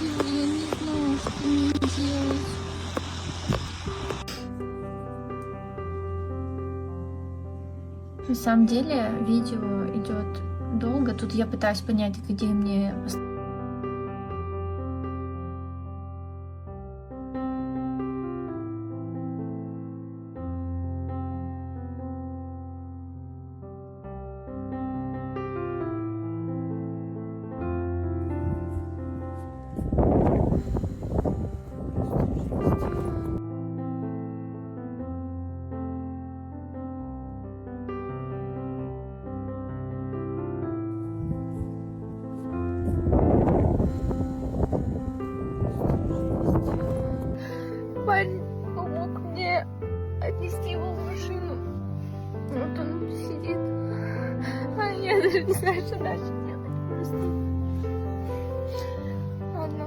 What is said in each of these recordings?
Я не знаю, что мне делать. На самом деле видео идет долго. Тут я пытаюсь понять, где мне парень помог мне отнести его в машину. Вот он сидит. А я даже не знаю, что дальше делать. Просто. Ладно.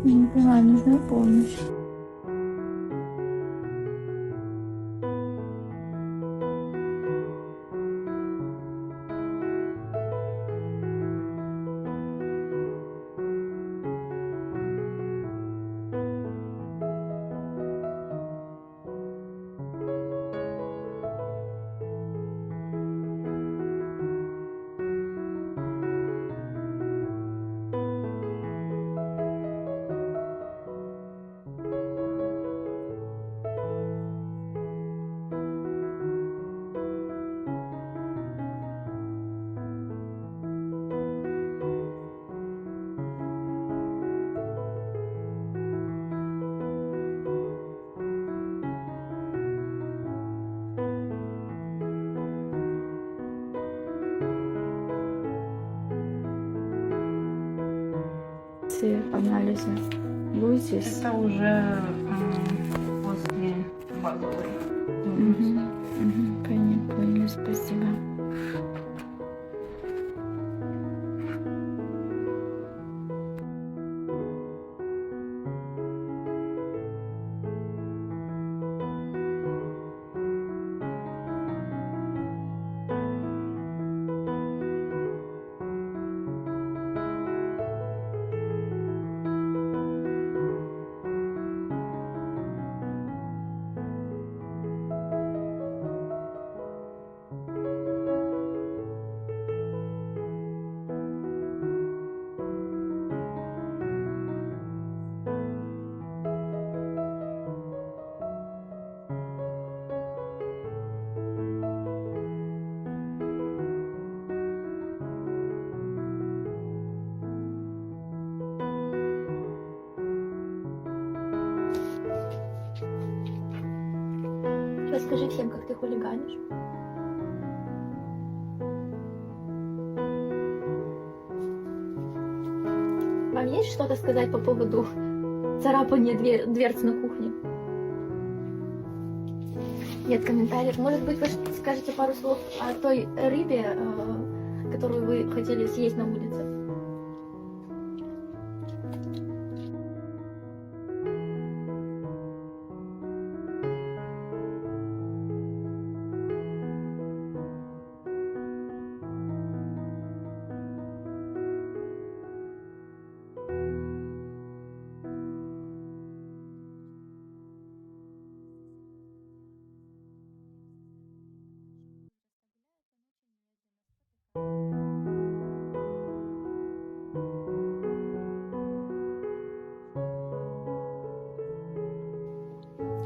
Не понимаю, нужна помощь. Анализы. Лузис. Это уже после базовой. Поняли, спасибо. Расскажи всем, как ты хулиганишь. Вам есть что-то сказать по поводу царапания дверц на кухне? Нет комментариев. Может быть, вы скажете пару слов о той рыбе, которую вы хотели съесть на улице?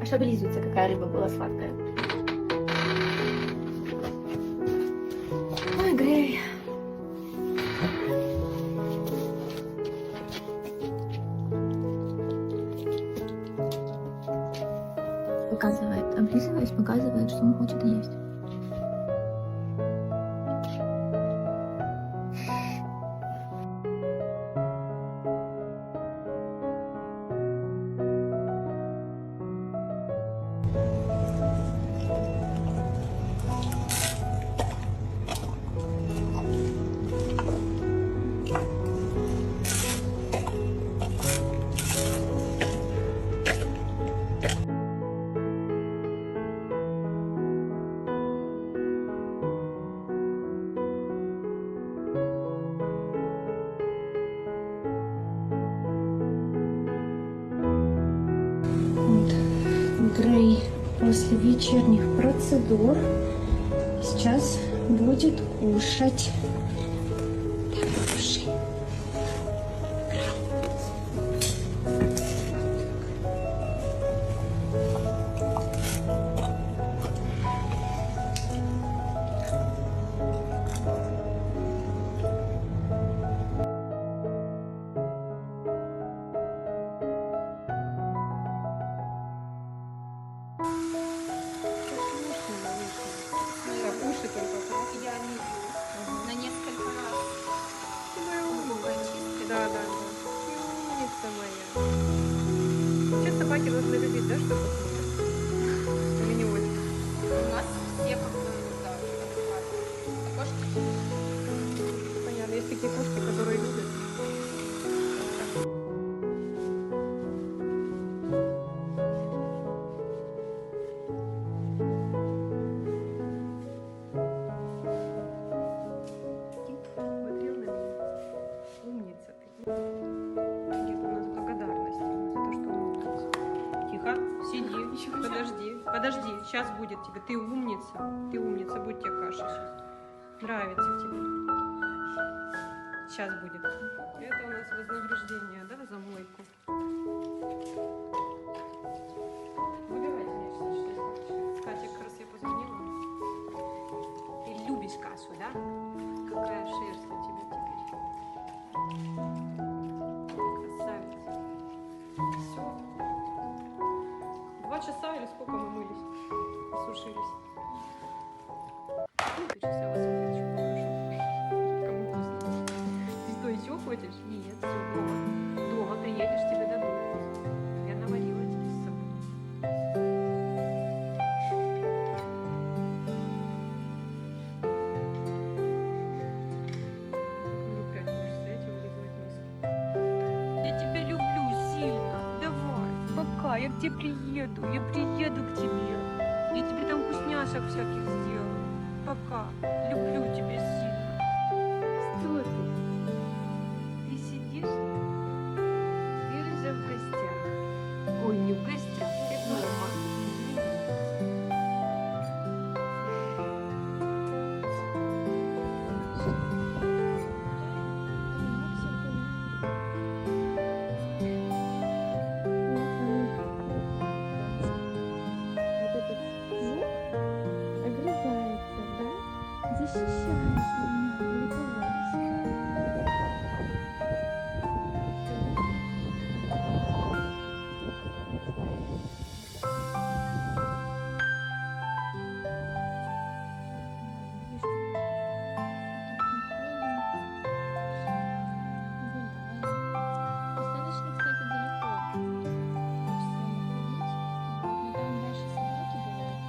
Аж облизывается, какая рыба была сладкая. Ой, Грей. Показывает, облизываясь, показывает, что он хочет есть. Андрей после вечерних процедур сейчас будет кушать. Так, кушай. Уши только. Я не на несколько раз. Да. Умница моя. Вообще собаки должны любить, да, что посмотрят? Или не очень? У нас все как бы, да, адекватные. Кошки. Понятно, есть такие кошки, которые любят. Смотрел на меня. Умница ты. Нет, у нас благодарность ему за то, что он умница. Тихо, сиди, подожди, сейчас будет тебе. Ты умница, будет тебе каша сейчас. Нравится тебе. Сейчас будет. Это у нас вознаграждение, да, за мойку. Выбирайте мне что-то. Катя, как раз я позвонила. Ты любишь кашу, да? Какая шерсть у тебя теперь. Красавица. Все. 2 часа или сколько мы мылись? Сушились. Сейчас я вас опять покажу. Кому вкусно. Ты что, еще хочешь? Нет, все, дома. Дома приедешь, тебе дадут. Я наварила тебе с собой. Опять будешь стоять и вылизывать миски. Я тебя люблю сильно. Давай. Пока, я к тебе приеду. Я приеду к тебе. Я тебе там вкусняшек всяких сделаю. Пока. Люблю тебя сильно. Что ты? Ты сидишь? Ты уже в гостях. Ой, не в гостях, ты дома. Огрызается, да? Защищаешь меня, не бойся. Достаточно, кстати, далеко. Хочется ему ходить. Но там дальше собаки бывают.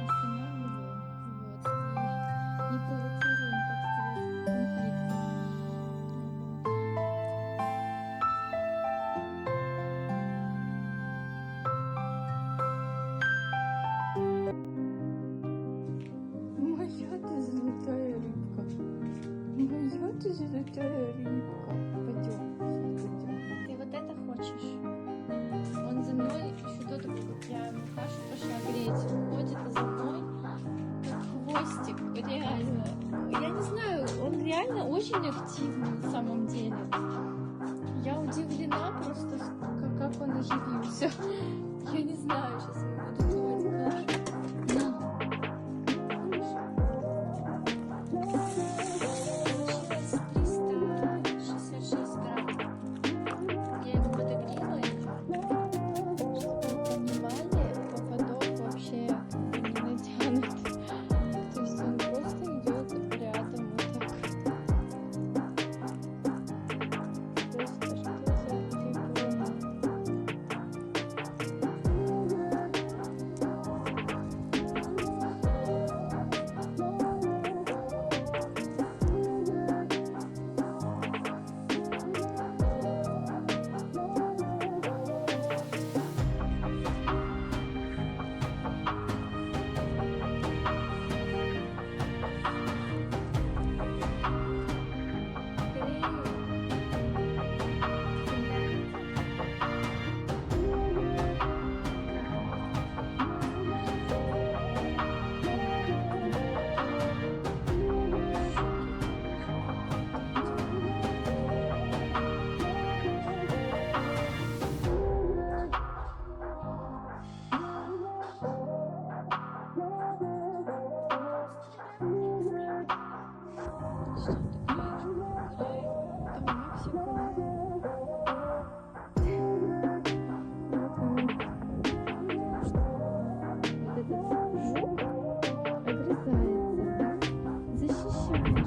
Останавливаю. Вот. И не провоцируем, так сказать, конфликта. Моя ты золотая рыбка. Моя ты золотая рыбка. Пойдем. Ты вот это хочешь? Он за мной еще до того, как я ему кашу пошла греть, ходит за мной, как хвостик, реально. Я не знаю, он реально очень активный на самом деле. Я удивлена просто, как он оживился. Я не знаю, сейчас ему буду делать кашу. Получилось 366 грамм. Я его подогрела его, чтобы вы понимали, поводок вообще не натянут. То есть он просто идет рядом вот так. Просто что за прикол? Что ты клеишь? Там Максика. Вот этот жук огрызается, защищает.